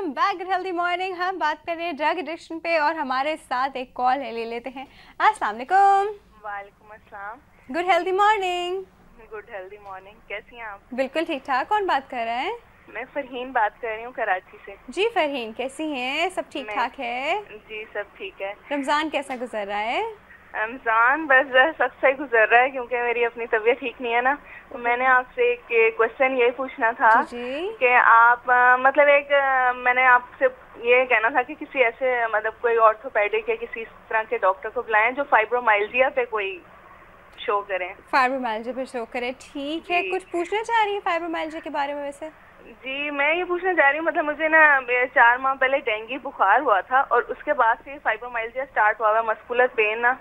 Welcome back healthy morning. हम बात कर रहे हैं ड्रग एडिक्शन पे और हमारे साथ एक कॉल है, ले लेते हैं। अस्सलाम वालेकुम। वालेकुम अस्सलाम। Good healthy morning. Good healthy morning, कैसी हैं आप? बिल्कुल ठीक ठाक। कौन बात कर रहे हैं? मैं फरहीन बात कर रही हूँ कराची से। जी फरहीन, कैसी हैं? सब ठीक ठाक है? जी सब ठीक है। रमज़ान कैसा गुजर रहा है? रमज़ान बस सख्त से गुजर रहा है क्योंकि मेरी अपनी तबीयत ठीक नहीं है ना। तो मैंने आपसे एक क्वेश्चन ये पूछना था कि आप मैंने आपसे ये कहना था कि किसी ऐसे मतलब कोई ऑर्थोपेडिक या किसी इस तरह के डॉक्टर को बुलाएं जो फाइब्रोमाइल्जिया पे कोई शो करें। फाइब्रोमाइल्जिया पे शो करें, ठीक है। कुछ पूछना चाह रही है फाइब्रोमाइल्जिया के बारे में? वैसे जी मैं ये पूछना चाह रही हूँ, मतलब मुझे ना 4 माह पहले डेंगू बुखार हुआ था और उसके बाद से फाइब्रोमाइल्जिया स्टार्ट हुआ है, मस्कुलर पेन ना,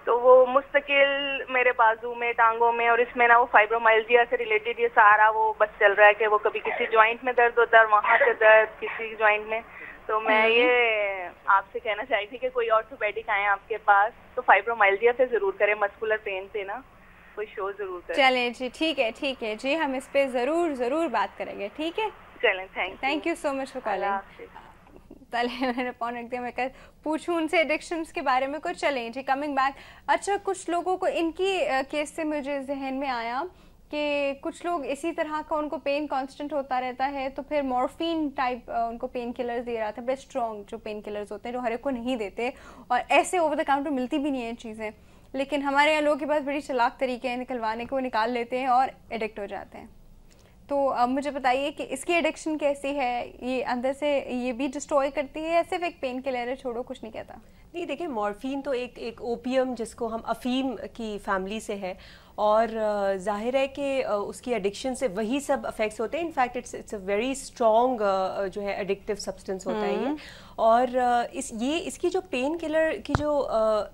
तो वो मुस्तकिल मेरे बाजू में, टांगों में और इसमें ना वो फाइब्रोमाइल्जिया से रिलेटेड ये सारा वो बस चल रहा है कि वो कभी किसी जॉइंट में दर्द होता है और वहाँ से दर्द किसी जॉइंट में। तो मैं ये आपसे कहना चाही थी कि कोई ऑर्थोपेडिक आए आपके पास तो फाइब्रोमाइल्जिया पे जरूर करें, मस्कुलर पेन पे ना कोई शो जरूर करें। चलें जी, ठीक है जी, हम इस पे ज़रूर बात करेंगे, ठीक है? चलें, thank you so much for calling. पहले मैंने फ़ोन रख दिया, मैं कह पूछूं उनसे एडिक्शंस के बारे में कुछ। चलें जी, कमिंग बैक। अच्छा, कुछ लोगों को इनकी केस से मुझे जहन में आया कि कुछ लोग इसी तरह का उनको पेन कांस्टेंट होता रहता है तो फिर मॉर्फिन टाइप उनको पेन किलर्स दे रहा था, बड़े स्ट्रॉन्ग जो पेन किलर्स होते हैं जो हर एक को नहीं देते और ऐसे ओवर द काउंटर मिलती भी नहीं है चीज़ें, लेकिन हमारे यहाँ लोगों के पास बड़ी चालाक तरीके हैं निकलवाने के, वो निकाल लेते हैं और एडिक्ट हो जाते हैं। तो अब मुझे बताइए कि इसकी एडिक्शन कैसी है? ये अंदर से ये भी डिस्ट्रॉय करती है या सिर्फ एक पेन किलर है, छोड़ो कुछ नहीं कहता? नहीं, देखिए मॉर्फिन तो एक ओपियम जिसको हम अफीम की फैमिली से है और जाहिर है कि उसकी एडिक्शन से वही सब अफेक्ट्स होते हैं। In fact it's a very strong जो है एडिक्टिव सब्सटेंस होता है ये। और इसकी जो पेन किलर की जो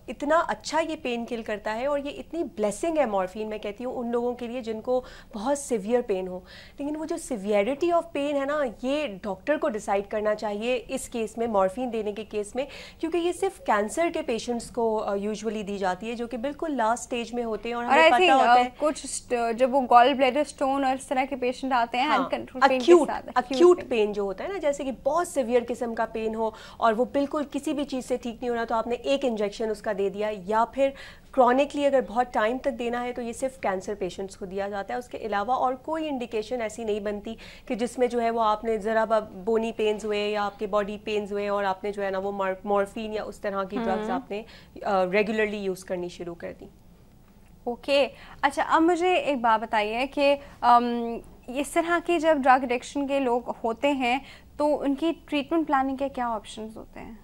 इतना अच्छा ये पेन किल करता है और ये इतनी ब्लेसिंग है मॉर्फिन, मैं कहती हूँ उन लोगों के लिए जिनको बहुत सिवियर पेन हो। लेकिन वो जो सिवियरिटी ऑफ पेन है ना, ये डॉक्टर को डिसाइड करना चाहिए इस केस में, मॉर्फिन देने के केस में, क्योंकि ये सिर्फ कैंसर के पेशेंट्स को यूजुअली दी जाती है जो कि बिल्कुल लास्ट स्टेज में होते हैं। और हमें पता होता है कुछ जब वो गॉल ब्लैडर स्टोन और इस तरह के पेशेंट आते हैं, अक्यूट पेन जो होता है ना, जैसे कि बहुत सिवियर किस्म का पेन हो और वो बिल्कुल किसी भी चीज़ से ठीक नहीं होना, तो आपने एक इंजेक्शन उसका दे दिया, या फिर क्रॉनिकली अगर बहुत टाइम तक देना है तो ये सिर्फ कैंसर पेशेंट्स को दिया जाता है। उसके अलावा और कोई इंडिकेशन ऐसी नहीं बनती कि जिसमें जो है वो आपने ज़रा बोनी पेन्स हुए या आपके बॉडी पेन्स हुए और आपने जो है ना वो मॉर्फिन या उस तरह की ड्रग्स आपने रेगुलरली यूज़ करनी शुरू कर दी। ओके अच्छा, अब मुझे एक बात बताइए कि इस तरह के जब ड्रग एडिक्शन के लोग होते हैं तो उनकी ट्रीटमेंट प्लानिंग के क्या ऑप्शंस होते हैं?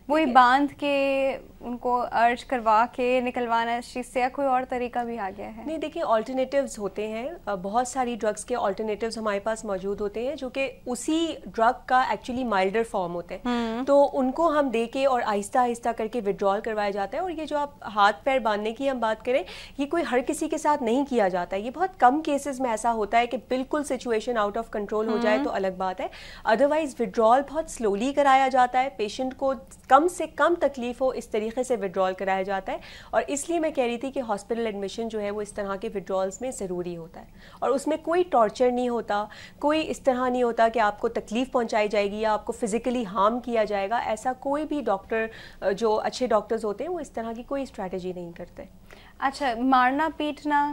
वही बांध के उनको अर्ज करवा के निकलवाना इस चीज़ से, या कोई और तरीका भी आ गया है? नहीं, देखिए ऑल्टरनेटिव्स होते हैं, बहुत सारी ड्रग्स के ऑल्टरनेटिव्स हमारे पास मौजूद होते हैं जो कि उसी ड्रग का एक्चुअली माइल्डर फॉर्म होते हैं। तो उनको हम दे के और आहिस्ता आहिस्ता करके विड्रॉल करवाया जाता है। और ये जो आप हाथ पैर बांधने की हम बात करें, ये कोई हर किसी के साथ नहीं किया जाता है। ये बहुत कम केसेस में ऐसा होता है कि बिल्कुल सिचुएशन आउट ऑफ कंट्रोल हो जाए तो अलग बात है। अदरवाइज विड्रॉल बहुत स्लोली कराया जाता है, पेशेंट को कम से कम तकलीफ हो इस तरीके से विड्रॉल कराया जाता है। और इसलिए मैं कह रही थी कि हॉस्पिटल एडमिशन जो है वो इस तरह के विड्रॉल्स में ज़रूरी होता है और उसमें कोई टॉर्चर नहीं होता, कोई इस तरह नहीं होता कि आपको तकलीफ पहुंचाई जाएगी या आपको फिजिकली हार्म किया जाएगा। ऐसा कोई भी डॉक्टर जो अच्छे डॉक्टर्स होते हैं वो इस तरह की कोई स्ट्रैटेजी नहीं करते। अच्छा, मारना पीटना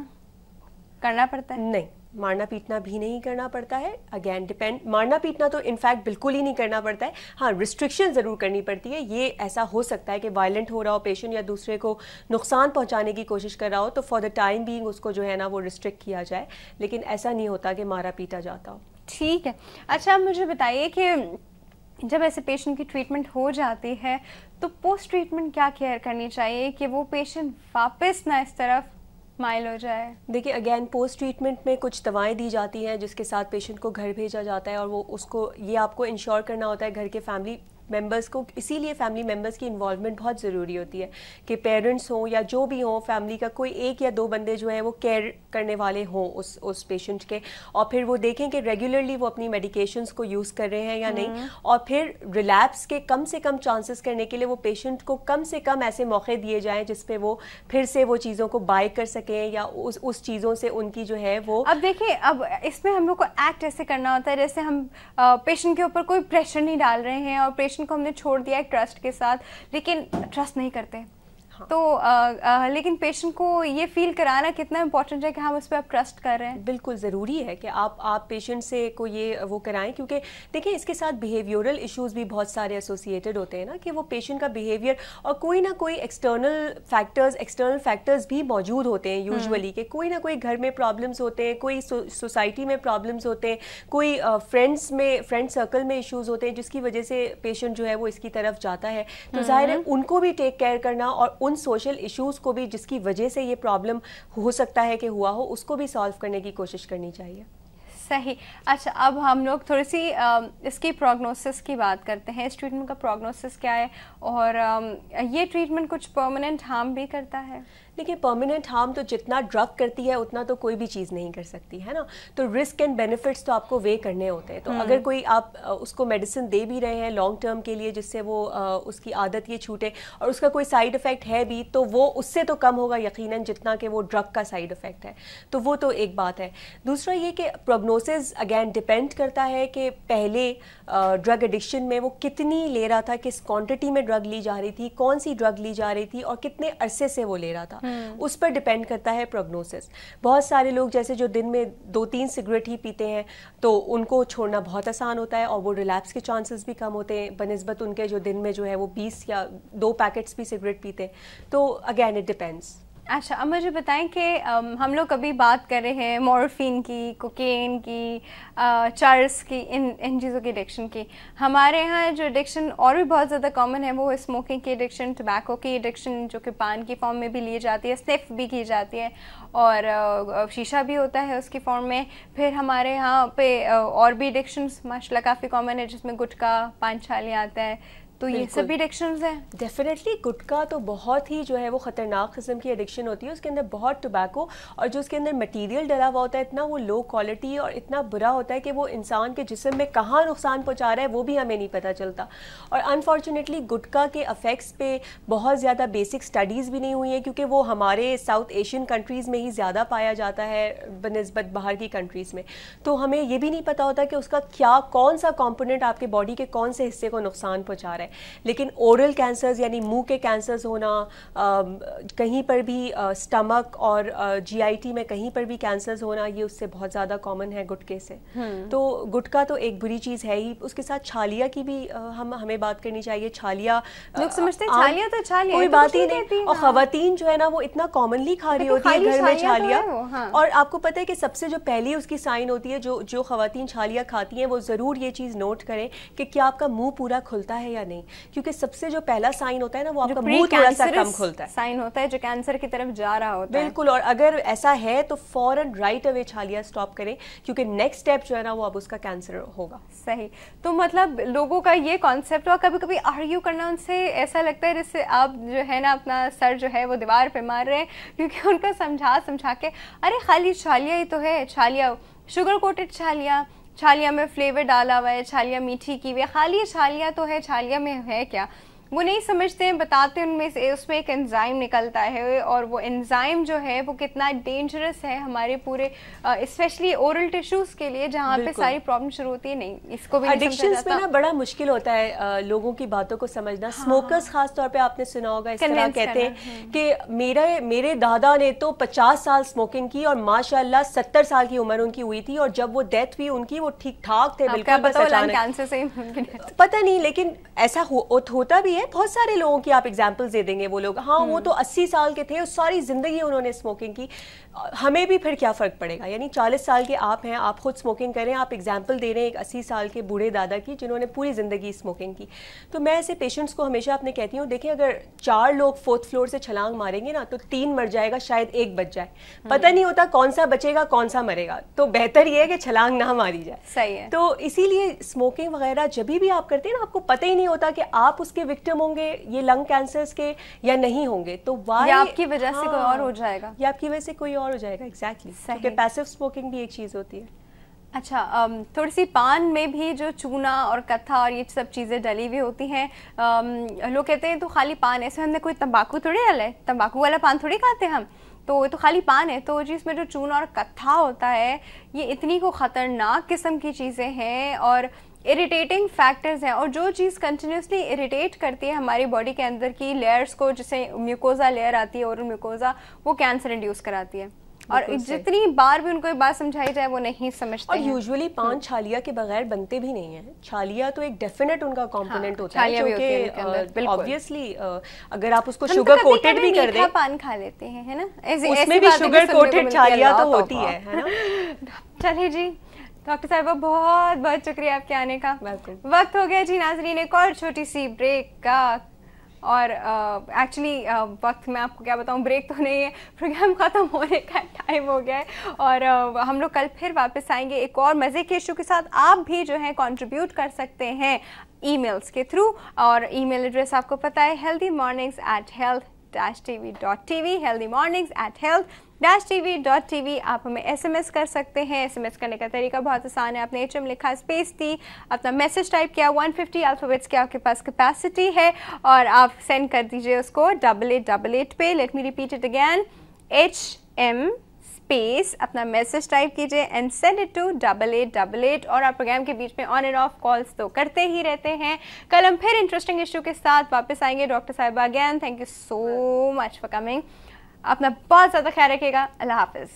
करना पड़ता है? नहीं, मारना पीटना भी नहीं करना पड़ता है। अगेन डिपेंड, मारना पीटना तो इनफैक्ट बिल्कुल ही नहीं करना पड़ता है। हाँ, रिस्ट्रिक्शन ज़रूर करनी पड़ती है। ये ऐसा हो सकता है कि वायलेंट हो रहा हो पेशेंट या दूसरे को नुकसान पहुंचाने की कोशिश कर रहा हो तो फॉर द टाइम बीइंग उसको जो है ना वो रिस्ट्रिक्ट किया जाए, लेकिन ऐसा नहीं होता कि मारा पीटा जाता हो। ठीक है। अच्छा, आप मुझे बताइए कि जब ऐसे पेशेंट की ट्रीटमेंट हो जाती है तो पोस्ट ट्रीटमेंट क्या केयर करनी चाहिए कि वो पेशेंट वापस ना इस तरफ माइल हो जाए? देखिए अगेन पोस्ट ट्रीटमेंट में कुछ दवाएं दी जाती हैं जिसके साथ पेशेंट को घर भेजा जाता है और वो उसको ये आपको इंश्योर करना होता है, घर के फैमिली मेंबर्स को, इसीलिए फैमिली मेंबर्स की इन्वॉल्वमेंट बहुत ज़रूरी होती है कि पेरेंट्स हों या जो भी हों फैमिली का कोई एक या दो बंदे जो है वो केयर करने वाले हों उस पेशेंट के, और फिर वो देखें कि रेगुलरली वो अपनी मेडिकेशंस को यूज़ कर रहे हैं या नहीं, और फिर रिलैप्स के कम से कम चांसेस करने के लिए वो पेशेंट को कम से कम ऐसे मौके दिए जाएं जिसपे वो फिर से वो चीज़ों को बाय कर सकें या उस चीज़ों से उनकी जो है वो। अब देखिए, अब इसमें हम लोग को एक्ट ऐसे करना होता है जैसे हम पेशेंट के ऊपर कोई प्रेशर नहीं डाल रहे हैं और पेशेंट को हमने छोड़ दिया एक ट्रस्ट के साथ, लेकिन ट्रस्ट नहीं करते। तो लेकिन पेशेंट को ये फील कराना कितना इम्पोर्टेंट है कि हम उस पर आप ट्रस्ट कर रहे हैं। बिल्कुल ज़रूरी है कि आप पेशेंट से को ये वो कराएं, क्योंकि देखिए इसके साथ बिहेवियरल इश्यूज भी बहुत सारे एसोसिएटेड होते हैं ना, कि वो पेशेंट का बिहेवियर और कोई ना कोई एक्सटर्नल फैक्टर्स भी मौजूद होते हैं यूजुअली, कि कोई ना कोई घर में प्रॉब्लम्स होते हैं, कोई सोसाइटी में प्रॉब्लम्स होते हैं, कोई फ्रेंड सर्कल में इश्यूज होते हैं जिसकी वजह से पेशेंट जो है वो इसकी तरफ जाता है। तो जाहिर है उनको भी टेक केयर करना और उन सोशल इश्यूज को भी जिसकी वजह से ये प्रॉब्लम हो सकता है कि हुआ हो, उसको भी सॉल्व करने की कोशिश करनी चाहिए। सही। अच्छा, अब हम लोग थोड़ी सी इसकी प्रोग्नोसिस की बात करते हैं। इस ट्रीटमेंट का प्रोग्नोसिस क्या है और ये ट्रीटमेंट कुछ परमानेंट हार्म भी करता है? देखिए, परमानेंट हार्म तो जितना ड्रग करती है उतना तो कोई भी चीज़ नहीं कर सकती है ना, तो रिस्क एंड बेनिफिट्स तो आपको वे करने होते हैं। तो अगर कोई आप उसको मेडिसिन दे भी रहे हैं लॉन्ग टर्म के लिए जिससे वो उसकी आदत ये छूटे और उसका कोई साइड इफ़ेक्ट है भी, तो वो उससे तो कम होगा यकीनन जितना कि वो ड्रग का साइड इफ़ेक्ट है। तो वो तो एक बात है। दूसरा ये कि प्रोग्नोसिस अगेन डिपेंड करता है कि पहले ड्रग एडिक्शन में वो कितनी ले रहा था, किस क्वांटिटी में ड्रग ली जा रही थी, कौन सी ड्रग ली जा रही थी और कितने अरसे से वो ले रहा था, उस पर डिपेंड करता है प्रोग्नोसिस। बहुत सारे लोग जैसे जो दिन में 2-3 सिगरेट ही पीते हैं तो उनको छोड़ना बहुत आसान होता है और वो रिलैप्स के चांसेस भी कम होते हैं बनिस्बत उनके जो दिन में जो है वो 20 या 2 पैकेट्स भी सिगरेट पीते हैं। तो अगेन इट डिपेंड्स। अच्छा, अब मुझे बताएं कि हम लोग कभी बात कर रहे हैं मॉर्फिन की, कोकेन की, चरस की, इन चीज़ों की एडिक्शन की। हमारे यहाँ जो एडिक्शन और भी बहुत ज़्यादा कॉमन है वो स्मोकिंग की एडिक्शन, टबैको की एडिक्शन जो कि पान की फॉर्म में भी ली जाती है, स्निफ भी की जाती है और शीशा भी होता है उसकी फॉर्म में। फिर हमारे यहाँ पे और भी एडिक्शंस माशाल्लाह काफ़ी कॉमन है जिसमें गुटखा, पान छालियाँ आता है। तो ये सभी एडिक्शंस हैं। डेफिनेटली गुटखा तो बहुत ही जो है वो ख़तरनाक किस्म की एडिक्शन होती है। उसके अंदर बहुत टोबैको और जो उसके अंदर मटेरियल डला हुआ होता है इतना वो लो क्वालिटी और इतना बुरा होता है कि वो इंसान के जिस्म में कहाँ नुकसान पहुँचा रहा है वो भी हमें नहीं पता चलता। और अनफॉर्चुनेटली गुटखा के अफेक्ट्स पे बहुत ज़्यादा बेसिक स्टडीज़ भी नहीं हुई हैं क्योंकि वो हमारे साउथ एशियन कंट्रीज़ में ही ज़्यादा पाया जाता है बनिस्बत बाहर की कंट्रीज़ में। तो हमें ये भी नहीं पता होता कि उसका कौन सा कॉम्पोनेंट आपके बॉडी के कौन से हिस्से को नुकसान पहुँचा रहा है। लेकिन ओरल कैंसर्स यानी मुंह के कैंसर्स होना, कहीं पर भी स्टमक और जीआईटी में कहीं पर भी कैंसर्स होना, ये उससे बहुत ज़्यादा कॉमन है गुटखे से। तो गुटखा तो एक बुरी चीज़ है ही। उसके साथ छालिया की भी हमें बात करनी चाहिए। छालिया लोग समझते हैं छालिया तो छालिया कोई बात ही नहीं, और ख़वातीन जो है ना वो इतना कॉमनली खा रही होती है घर में छालिया। और आपको पता है कि सबसे जो पहली उसकी साइन होती है जो ख़वातीन छालिया खाती हैं वो ज़रूर ये चीज़ नोट करें कि क्या आपका मुंह पूरा खुलता है या नहीं, क्योंकि सबसे जो पहला साइन होता है ना वो आपका मुंह थोड़ा सा कम खुलता है, साइन होता है जो कैंसर की तरफ जा रहा होता है। बिल्कुल। और अगर ऐसा है तो फौरन राइट अवे छालिया स्टॉप करें क्योंकि नेक्स्ट स्टेप जो है ना वो अब उसका कैंसर होगा। सही। तो मतलब लोगों का ये कॉन्सेप्ट और कभी कभी आर्ग्यू करना उनसे ऐसा लगता है जैसे आप जो है ना अपना सर जो है वो दीवार पे मार रहे हैं, क्योंकि उनका समझा के अरे खाली छालिया ही तो है, छालिया शुगर कोटेड छालिया में फ्लेवर डाला हुआ है, छालिया मीठी की हुई है, खाली छालिया तो है, छालिया में है क्या, वो नहीं समझते हैं। बताते हैं उनमें से उसमें एक एंजाइम निकलता है और वो एंजाइम जो है वो कितना डेंजरस है हमारे पूरे स्पेशली ओरल टिश्यूज के लिए जहाँ पे सारी प्रॉब्लम शुरू होती है। नहीं, इसको भी एडिक्शंस में ना बड़ा मुश्किल होता है लोगों की बातों को समझना। स्मोकर्स खास तौर पे आपने सुना होगा इस तरह कहते हैं कि मेरे दादा ने तो 50 साल स्मोकिंग की और माशाल्लाह 70 साल की उम्र उनकी हुई थी और जब वो डेथ हुई उनकी वो ठीक ठाक थे बिल्कुल, बस अचानक कैंसर से पता नहीं। लेकिन ऐसा होता भी है है, बहुत सारे लोगों की आप एग्जांपल्स दे देंगे, वो लोग हाँ वो तो 80 साल के थे और सारी जिंदगी उन्होंने स्मोकिंग की, हमें भी फिर क्या फ़र्क पड़ेगा। यानी 40 साल के आप हैं, आप खुद स्मोकिंग करें, आप एग्जांपल दे रहे हैं एक 80 साल के बूढ़े दादा की जिन्होंने पूरी ज़िंदगी स्मोकिंग की। तो मैं ऐसे पेशेंट्स को हमेशा अपने कहती हूँ, देखिए अगर 4 लोग 4th फ्लोर से छलांग मारेंगे ना तो 3 मर जाएगा, शायद 1 बच जाए, पता नहीं होता कौन सा बचेगा कौन सा मरेगा। तो बेहतर ये है कि छलांग ना मारी जाए। सही है। तो इसीलिए स्मोकिंग वगैरह जब भी आप करते हैं ना, आपको पता ही नहीं होता कि आप उसके विक्टिम होंगे ये लंग कैंसर्स के या नहीं होंगे, तो या आपकी वजह से कोई और हो जाएगा, या आपकी वजह से कोई और हो जाएगा। एग्जैक्टली, क्योंकि पैसिव स्मोकिंग भी एक चीज होती है। अच्छा, थोड़ी सी पान में भी जो चूना और कत्था और ये सब चीज़ें डली हुई होती हैं, लोग कहते हैं तो खाली पान है, ऐसे हमने कोई तंबाकू थोड़ी डाला है, तंबाकू वाला पान थोड़ी खाते हैं हम, तो ये तो खाली पान है। तो जी इसमें जो चूना और कत्था होता है ये इतनी को ख़तरनाक किस्म की चीज़ें हैं और इरिटेटिंग फैक्टर्स हैं, और जो चीज़ कंटिन्यूसली इरिटेट करती है हमारी बॉडी के अंदर की लेयर्स को, जैसे म्यूकोजा लेयर आती है और म्यूकोजा, वो कैंसर इंड्यूस कराती है। और जितनी बार भी उनको ये बात समझाई जाए वो नहीं समझते। और यूजुअली पान छालिया के बगैर बनते भी नहीं है। छालिया तो एक डेफिनेट उनका कंपोनेंट होता है, क्योंकि ऑब्वियसली अगर आप उसको शुगर कोटेड भी कर दें, पान खा लेते हैं, है ना, उसमें भी शुगर कोटेड छालिया तो होती है ना। चलिए जी डॉक्टर साहिबा, बहुत बहुत शुक्रिया आपके आने का। वक्त हो गया जी नाजरीन एक और छोटी सी ब्रेक का, और एक्चुअली वक्त मैं आपको क्या बताऊं, ब्रेक तो नहीं है, प्रोग्राम ख़त्म होने का टाइम हो गया है। और हम लोग कल फिर वापस आएंगे एक और मज़े के इशू के साथ। आप भी जो है कंट्रीब्यूट कर सकते हैं ईमेल्स के थ्रू, और ईमेल एड्रेस आपको पता है healthymornings@health-tv.tv, healthymornings@health-tv.tv। आप हमें SMS कर सकते हैं। SMS करने का तरीका बहुत आसान है, आपने HM लिखा, स्पेस दी, अपना मैसेज टाइप किया, 150 अल्फ़ाबेट्स की आपके पास कैपेसिटी है, और आप सेंड कर दीजिए उसको 8888 पे। Let me repeat it again, HM space अपना मैसेज टाइप कीजिए एंड सेंड इट टू 8888। और आप प्रोग्राम के बीच में ऑन एंड ऑफ कॉल्स तो करते ही रहते हैं। कल हम फिर इंटरेस्टिंग इशू के साथ वापस आएंगे। डॉक्टर साहिबा again thank you so much for coming. अपना बहुत ज़्यादा ख्याल रखिएगा। अल्लाह हाफिज़।